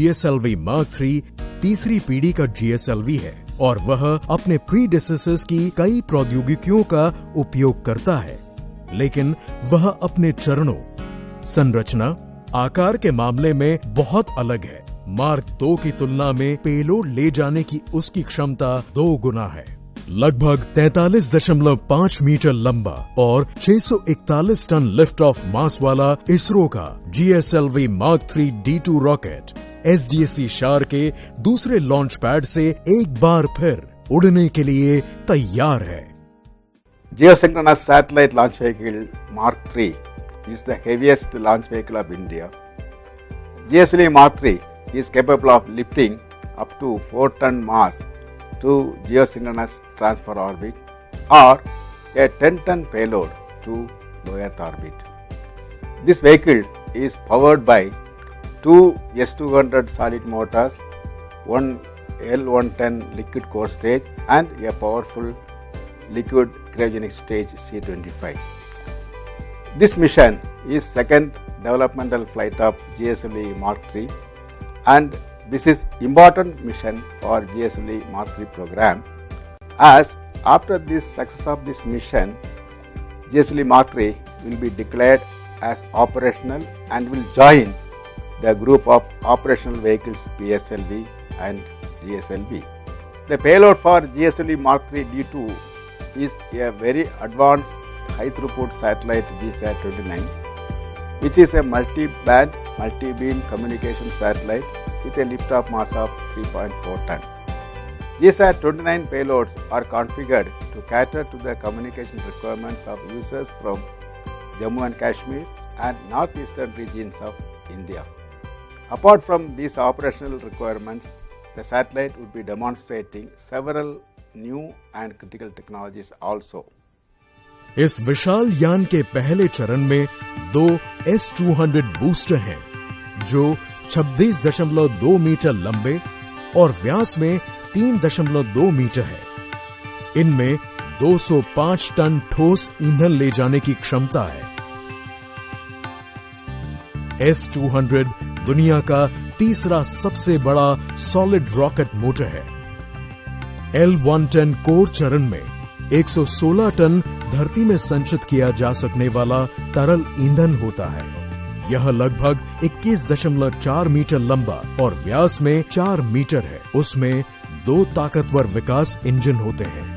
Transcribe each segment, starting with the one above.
GSLV Mark III तीसरी पीढ़ी का GSLV है और वह अपने प्रीडेसेसर्स की कई प्रौद्योगिकियों का उपयोग करता है, लेकिन वह अपने चरणों, संरचना, आकार के मामले में बहुत अलग है। मार्क II की तुलना में पेलोड ले जाने की उसकी क्षमता 2 गुना है। लगभग 43.5 मीटर लंबा और 641 टन लिफ्ट ऑफ मास वाला इसरो का GSLV Mark III D2 rocket SDSC शार के दूसरे लॉन्च पैड से एक बार फिर उड़ने के लिए तैयार है। Geosynchronous Satellite Launch Vehicle Mark III is the heaviest launch vehicle of India. GSLV Mark III is capable of lifting up to 4-ton mass to geosynchronous transfer orbit or a 10-ton payload to low Earth orbit. This vehicle is powered by 2 S200 solid motors, one L110 liquid core stage and a powerful liquid cryogenic stage C25. This mission is second developmental flight of GSLV Mark III, and this is important mission for GSLV Mark III program, as after the success of this mission, GSLV Mark III will be declared as operational and will join the group of operational vehicles PSLV and GSLV. The payload for GSLV Mark III D2 is a very advanced high throughput satellite GSAT-29, which is a multi-band, multi-beam communication satellite with a lift-off mass of 3.4 ton. GSAT-29 payloads are configured to cater to the communication requirements of users from Jammu and Kashmir and northeastern regions of India. Apart from these operational requirements, the satellite would be demonstrating several new and critical technologies also. इस विशाल यान के पहले चरण में 2 S200 booster हैं, जो 26.2 metre लंबे और व्यास में 3.2 मीटर है। इनमें 205 टन ठोस ईंधन ले जाने की क्षमता है। S200 दुनिया का तीसरा सबसे बड़ा सॉलिड रॉकेट मोटर है। L110 कोर चरण में 116 टन धरती में संचित किया जा सकने वाला तरल ईंधन होता है। यह लगभग 21.4 मीटर लंबा और व्यास में 4 मीटर है। उसमें 2 ताकतवर विकास इंजन होते हैं।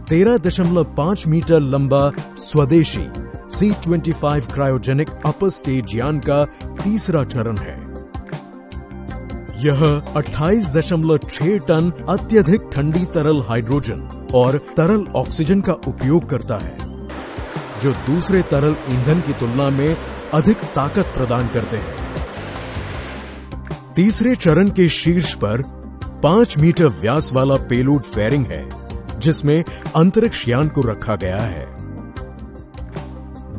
13.5 मीटर लंबा स्वदेशी C-25 क्रायोजेनिक अपर स्टेज यान का तीसरा चरण है। यह 28.6 टन अत्यधिक ठंडी तरल हाइड्रोजन और तरल ऑक्सीजन का उपयोग करता है, जो दूसरे तरल ईंधन की तुलना में अधिक ताकत प्रदान करते हैं। तीसरे चरण के शीर्ष पर 5 मीटर व्यास वाला पेलोड फेयरिंग है, जिसमें अंतरिक्ष यान को रखा गया है।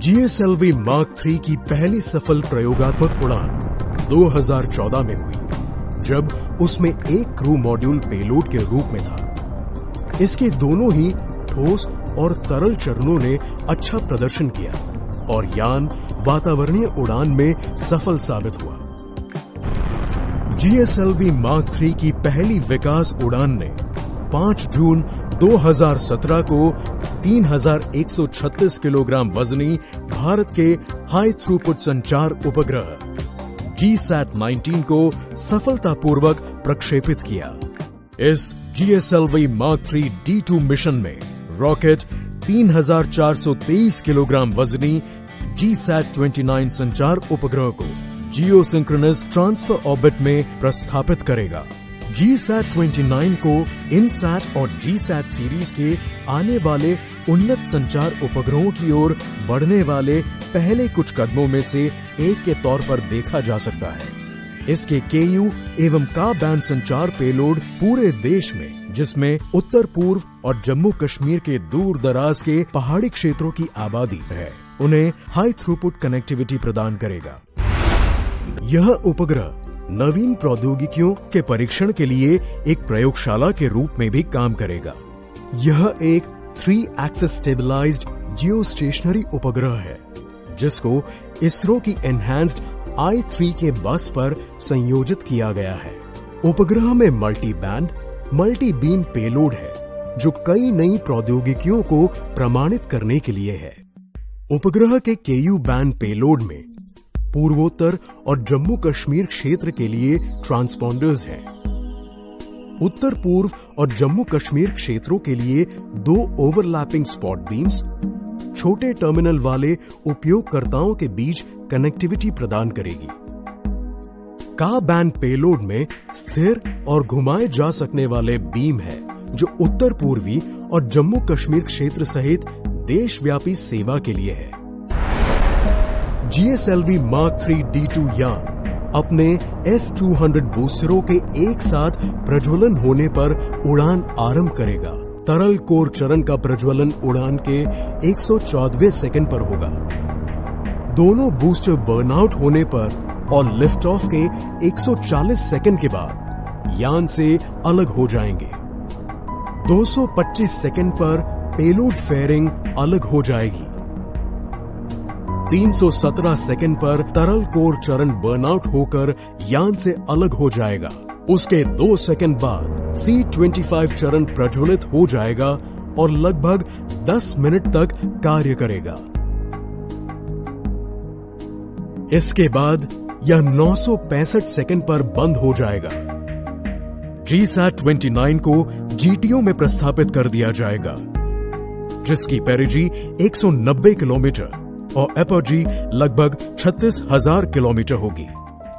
GSLV Mark III की पहली सफल प्रयोगात्मक उड़ान 2014 में हुई, जब उसमें एक क्रू मॉड्यूल पेलोड के रूप में था। इसके दोनों ही ठोस और तरल चरणों ने अच्छा प्रदर्शन किया और यान वातावरणीय उड़ान में सफल साबित हुआ। GSLV Mark III की पहली विकास उड़ान ने 5 जून 2017 को 3136 किलोग्राम वजनी भारत के हाई थ्रूपुट संचार उपग्रह GSAT-19 को सफलतापूर्वक प्रक्षेपित किया। इस GSLV Mark III D2 mission में रॉकेट 3423 किलोग्राम वजनी GSAT-29 संचार उपग्रह को जियोसिंक्रोनस ट्रांसफर ऑर्बिट में प्रस्थापित करेगा। GSAT-29 को इनसैट और GSAT सीरीज के आने वाले उन्नत संचार उपग्रहों की ओर बढ़ने वाले पहले कुछ कदमों में से एक के तौर पर देखा जा सकता है। इसके KU एवं का बैंड संचार पेलोड पूरे देश में, जिसमें उत्तर पूर्व और जम्मू कश्मीर के दूर दराज के पहाड़ी क्षेत्रों की आबादी है, उन्हें हाई थ्रूपुट कनेक्टिविटी प्रदान करेगा। यह उपग्रह नवीन प्रौद्योगिकियों के परीक्षण के लिए एक प्रयोगशाला के रूप में भी काम करेगा। यह एक 3 एक्सिस स्टेबलाइज्ड जियो स्टेशनरी उपग्रह है, जिसको इसरो की एनहांस्ड I-3 के बस पर संयोजित किया गया है। उपग्रह में multi band, multi beam payload है, जो कई नई प्रौद्योगिकियों को प्रमाणित करने के लिए है। उपग्रह के Ku बैंड पेलोड में पूर्वोत्तर और जम्मू कश्मीर क्षेत्र के लिए ट्रांसपॉन्डर्स हैं। उत्तर पूर्व और जम्मू कश्मीर क्षेत्रों के लिए 2 ओवरलैपिंग स्पॉट बीम्स छोटे टर्मिनल वाले उपयोगकर्ताओं के बीच कनेक्टिविटी प्रदान करेगी। का बैंड पेलोड में स्थिर और घुमाए जा सकने वाले बीम है, जो उत्तर पूर्वी और जम्मू कश्मीर क्षेत्र सहित देशव्यापी सेवा के लिए है। GSLV Mark 3 D2 यान अपने S-200 बूस्टरों के एक साथ प्रज्वलन होने पर उड़ान आरंभ करेगा। तरल कोर चरण का प्रज्वलन उड़ान के 114वें सेकंड पर होगा। दोनों बूस्टर बर्नआउट होने पर और लिफ्ट ऑफ के 140 सेकंड के बाद यान से अलग हो जाएंगे। 225 सेकंड पर पेलोड फेयरिंग अलग हो जाएगी। 317 सेकंड पर तरल कोर चरण बर्नआउट होकर यान से अलग हो जाएगा। उसके 2 सेकंड बाद C-25 चरण प्रज्वलित हो जाएगा और लगभग 10 मिनट तक कार्य करेगा। इसके बाद यह 965 सेकंड पर बंद हो जाएगा। GSAT-29 को GTO में प्रस्थापित कर दिया जाएगा, जिसकी पेरिजी 190 किलोमीटर और एपोजी लगभग 36,000 किलोमीटर होगी।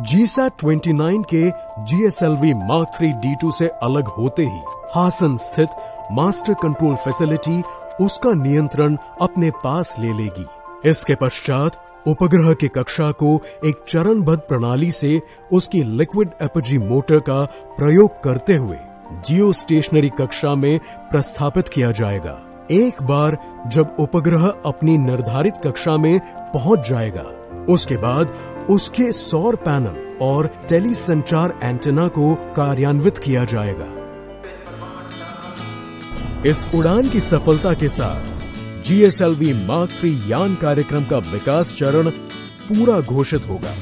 GSAT-29 के GSLV Mark 3 D2 से अलग होते ही हासन स्थित मास्टर कंट्रोल फैसिलिटी उसका नियंत्रण अपने पास ले लेगी। इसके पश्चात उपग्रह की कक्षा को एक चरणबद्ध प्रणाली से उसकी लिक्विड एपोजी मोटर का प्रयोग करते हुए जियो स्टेशनरी कक्षा में प्रस्थापित किया जाएगा। एक बार जब उपग्रह अपनी निर्धारित कक्षा में पहुंच जाएगा, उसके बाद उसके सौर पैनल और टेली संचार एंटेना को कार्यान्वित किया जाएगा। इस उड़ान की सफलता के साथ GSLV Mark 3 यान कार्यक्रम का विकास चरण पूरा घोषित होगा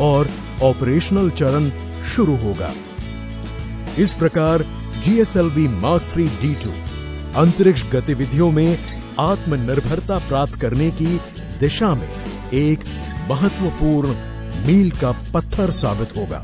और ऑपरेशनल चरण शुरू होगा। इस प्रकार GSLV Mark 3 D2 अंतरिक्ष गतिविधियों में आत्मनिर्भरता प्राप्त करने की दिशा में एक महत्वपूर्ण मील का पत्थर साबित होगा।